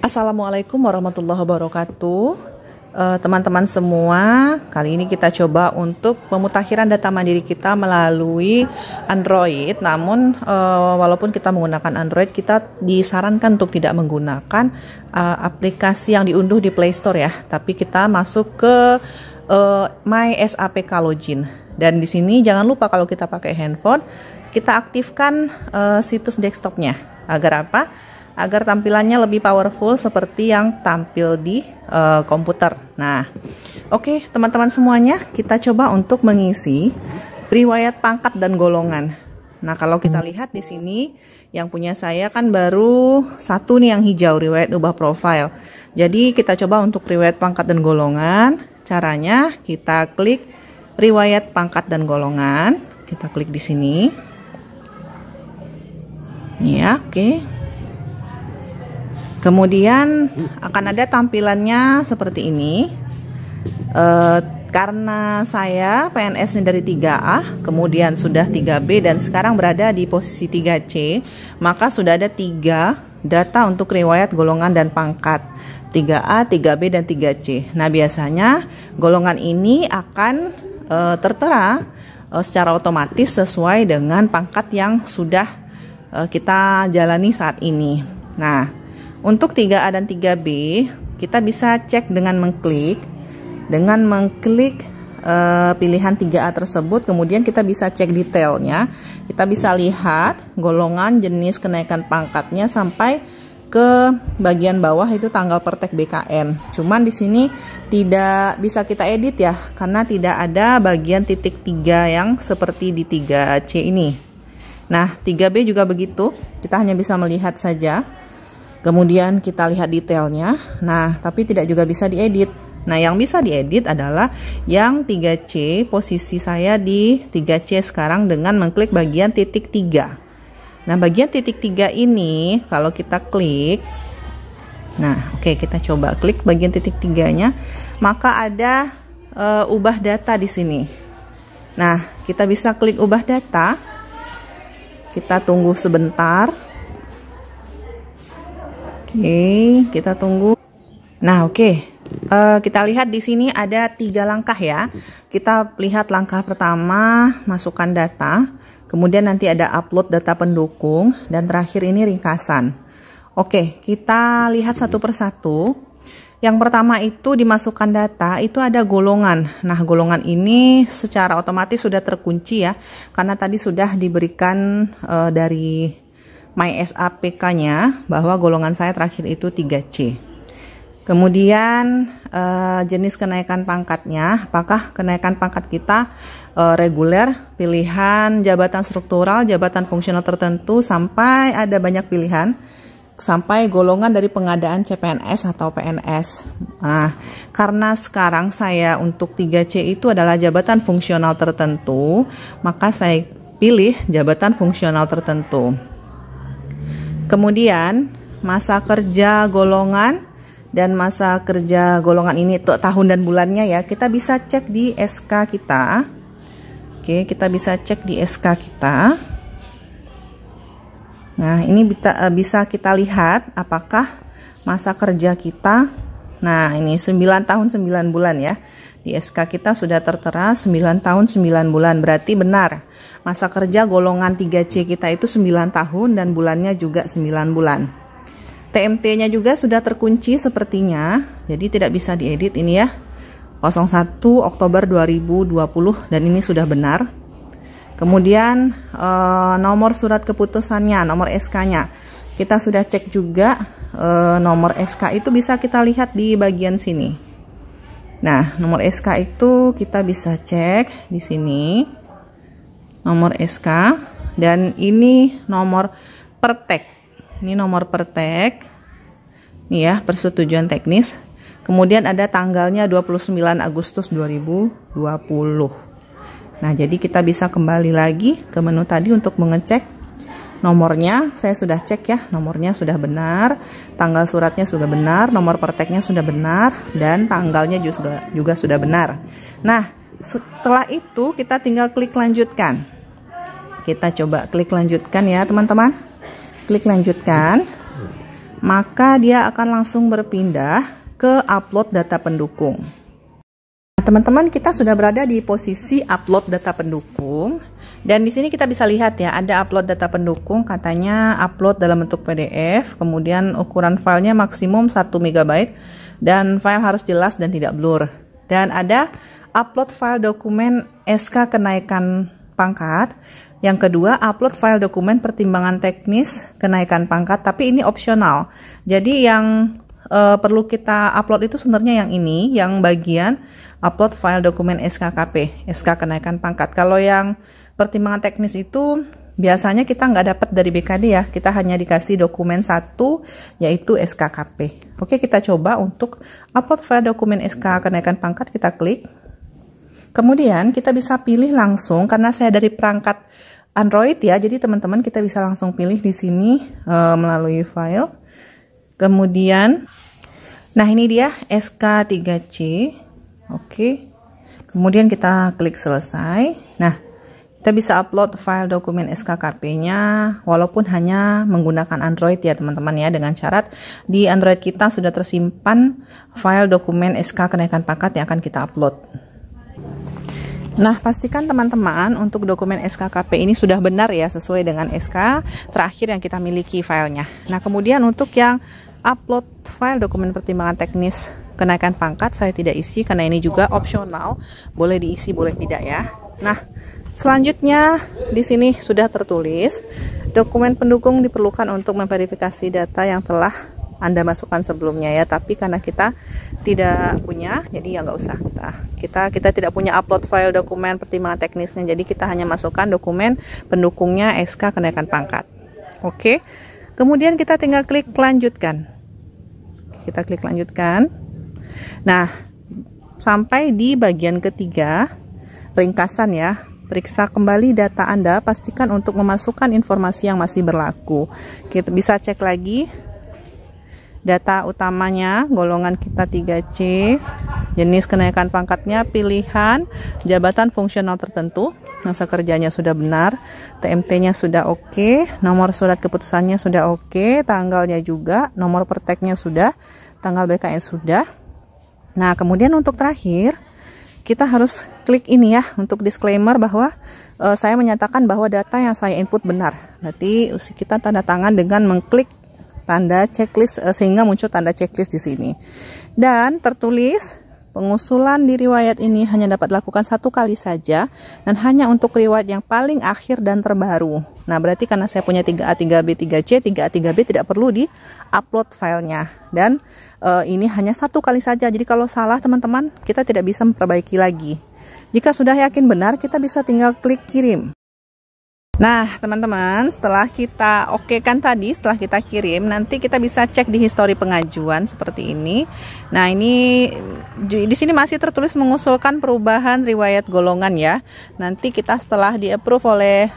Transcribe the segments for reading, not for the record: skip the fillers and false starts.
Assalamualaikum warahmatullahi wabarakatuh. Teman-teman semua, kali ini kita coba untuk pemutakhiran data mandiri kita melalui Android. Namun walaupun kita menggunakan Android, kita disarankan untuk tidak menggunakan aplikasi yang diunduh di Play Store ya. Tapi kita masuk ke My SAPK Login. Dan di sini jangan lupa kalau kita pakai handphone, kita aktifkan situs desktopnya. Agar apa? Agar tampilannya lebih powerful seperti yang tampil di komputer. Nah, oke, teman-teman semuanya, kita coba untuk mengisi riwayat pangkat dan golongan. Nah, kalau kita lihat di sini, yang punya saya kan baru satu nih yang hijau, riwayat ubah profil. Jadi kita coba untuk riwayat pangkat dan golongan. Caranya kita klik riwayat pangkat dan golongan. Kita klik di sini. Ya, oke. Kemudian akan ada tampilannya seperti ini. Karena saya PNS dari 3A, kemudian sudah 3B dan sekarang berada di posisi 3C, maka sudah ada 3 data untuk riwayat golongan dan pangkat. 3A, 3B, dan 3C. Nah, biasanya golongan ini akan tertera secara otomatis sesuai dengan pangkat yang sudah kita jalani saat ini. Nah, untuk 3A dan 3B, kita bisa cek dengan mengklik pilihan 3A tersebut, kemudian kita bisa cek detailnya. Kita bisa lihat golongan, jenis, kenaikan pangkatnya sampai ke bagian bawah itu tanggal pertek BKN. Cuman di sini tidak bisa kita edit ya, karena tidak ada bagian titik 3 yang seperti di 3C ini. Nah, 3B juga begitu, kita hanya bisa melihat saja. Kemudian kita lihat detailnya. Nah, tapi tidak juga bisa diedit. Nah, yang bisa diedit adalah yang 3C, posisi saya di 3C sekarang dengan mengklik bagian titik 3. Nah, bagian titik 3 ini kalau kita klik, nah oke, kita coba klik bagian titik 3-nya, maka ada ubah data di sini. Nah, kita bisa klik ubah data. Kita tunggu sebentar. Oke, kita tunggu. Nah, oke. Kita lihat di sini ada 3 langkah ya. Kita lihat langkah pertama, masukkan data. Kemudian nanti ada upload data pendukung. Dan terakhir ini ringkasan. Oke, kita lihat satu persatu. Yang pertama itu dimasukkan data, itu ada golongan. Nah, golongan ini secara otomatis sudah terkunci ya. Karena tadi sudah diberikan dari My SAPK-nya bahwa golongan saya terakhir itu 3C. Kemudian jenis kenaikan pangkatnya, apakah kenaikan pangkat kita reguler, pilihan jabatan struktural, jabatan fungsional tertentu, sampai ada banyak pilihan, sampai golongan dari pengadaan CPNS atau PNS. Nah, karena sekarang saya untuk 3C itu adalah jabatan fungsional tertentu, maka saya pilih jabatan fungsional tertentu. Kemudian masa kerja golongan dan masa kerja golongan ini untuk tahun dan bulannya ya, kita bisa cek di SK kita. Oke, kita bisa cek di SK kita. Nah, ini bisa kita lihat apakah masa kerja kita. Nah, ini 9 tahun 9 bulan ya. Di SK kita sudah tertera 9 tahun 9 bulan, berarti benar. Masa kerja golongan 3C kita itu 9 tahun dan bulannya juga 9 bulan. TMT-nya juga sudah terkunci sepertinya, jadi tidak bisa diedit ini ya. 01 Oktober 2020 dan ini sudah benar. Kemudian nomor surat keputusannya, nomor SK-nya. Kita sudah cek juga nomor SK itu bisa kita lihat di bagian sini. Nah, nomor SK itu kita bisa cek di sini. Nomor SK dan ini nomor pertek. Ini nomor pertek. Nih ya, persetujuan teknis. Kemudian ada tanggalnya 29 Agustus 2020. Nah, jadi kita bisa kembali lagi ke menu tadi untuk mengecek Nomornya saya sudah cek ya, nomornya sudah benar, tanggal suratnya sudah benar, nomor perteknya sudah benar, dan tanggalnya juga sudah benar. Nah, setelah itu kita tinggal klik lanjutkan. Kita coba klik lanjutkan ya teman-teman. Klik lanjutkan, maka dia akan langsung berpindah ke upload data pendukung. Teman-teman, kita sudah berada di posisi upload data pendukung. Dan di sini kita bisa lihat ya, ada upload data pendukung, katanya upload dalam bentuk PDF, kemudian ukuran filenya maksimum 1 MB, dan file harus jelas dan tidak blur. Dan ada upload file dokumen SK kenaikan pangkat. Yang kedua, upload file dokumen pertimbangan teknis kenaikan pangkat, tapi ini opsional. Jadi yang perlu kita upload itu sebenarnya yang ini, yang bagian upload file dokumen SKKP, SK kenaikan pangkat. Kalau yang pertimbangan teknis itu biasanya kita nggak dapat dari BKD ya, kita hanya dikasih dokumen 1 yaitu SKKP. Oke, kita coba untuk upload file dokumen SK kenaikan pangkat, kita klik. Kemudian kita bisa pilih langsung, karena saya dari perangkat Android ya, jadi teman-teman kita bisa langsung pilih di sini melalui file. Kemudian, nah ini dia SK3C. Oke. Kemudian kita klik selesai. Nah, kita bisa upload file dokumen SKKP-nya walaupun hanya menggunakan Android ya teman-teman ya, dengan syarat di Android kita sudah tersimpan file dokumen SK kenaikan pangkat yang akan kita upload. Nah, pastikan teman-teman untuk dokumen SKKP ini sudah benar ya, sesuai dengan SK terakhir yang kita miliki filenya. Nah, kemudian untuk yang upload file dokumen pertimbangan teknis kenaikan pangkat saya tidak isi karena ini juga opsional, boleh diisi boleh tidak ya. Nah, selanjutnya di sini sudah tertulis dokumen pendukung diperlukan untuk memverifikasi data yang telah Anda masukkan sebelumnya ya, tapi karena kita tidak punya, jadi ya nggak usah, kita tidak punya upload file dokumen pertimbangan teknisnya, jadi kita hanya masukkan dokumen pendukungnya SK kenaikan pangkat. Oke, kemudian kita tinggal klik lanjutkan. Kita klik lanjutkan. Nah, sampai di bagian ketiga, ringkasan ya. Periksa kembali data Anda, pastikan untuk memasukkan informasi yang masih berlaku. Kita bisa cek lagi data utamanya, golongan kita 3C, jenis kenaikan pangkatnya, pilihan, jabatan fungsional tertentu, masa kerjanya sudah benar, TMT-nya sudah oke, nomor surat keputusannya sudah oke, tanggalnya juga, nomor perteknya sudah, tanggal BKN sudah. Nah, kemudian untuk terakhir, kita harus klik ini ya, untuk disclaimer bahwa saya menyatakan bahwa data yang saya input benar. Berarti kita tanda tangan dengan mengklik tanda checklist sehingga muncul tanda checklist di sini. Dan tertulis pengusulan di riwayat ini hanya dapat dilakukan 1 kali saja dan hanya untuk riwayat yang paling akhir dan terbaru. Nah, berarti karena saya punya 3A, 3B, 3C, 3A, 3B tidak perlu di-upload filenya. Dan ini hanya 1 kali saja. Jadi kalau salah teman-teman, kita tidak bisa memperbaiki lagi. Jika sudah yakin benar, kita bisa tinggal klik kirim. Nah, teman-teman, setelah kita okekan tadi, setelah kita kirim, nanti kita bisa cek di histori pengajuan seperti ini. Nah, ini di sini masih tertulis mengusulkan perubahan riwayat golongan ya. Nanti kita setelah di-approve oleh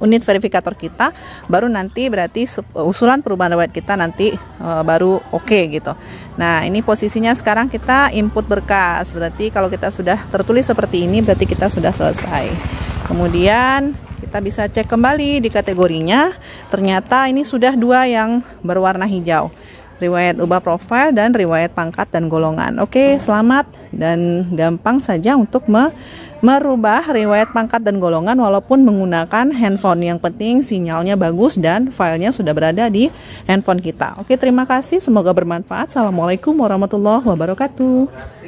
unit verifikator kita, baru nanti berarti usulan perubahan riwayat kita nanti baru oke gitu. Nah, ini posisinya sekarang kita input berkas. Berarti kalau kita sudah tertulis seperti ini, berarti kita sudah selesai. Kemudian kita bisa cek kembali di kategorinya, ternyata ini sudah 2 yang berwarna hijau, riwayat ubah profil dan riwayat pangkat dan golongan. Oke, selamat dan gampang saja untuk merubah riwayat pangkat dan golongan walaupun menggunakan handphone. Yang penting sinyalnya bagus dan filenya sudah berada di handphone kita. Oke, terima kasih, semoga bermanfaat. Assalamualaikum warahmatullahi wabarakatuh.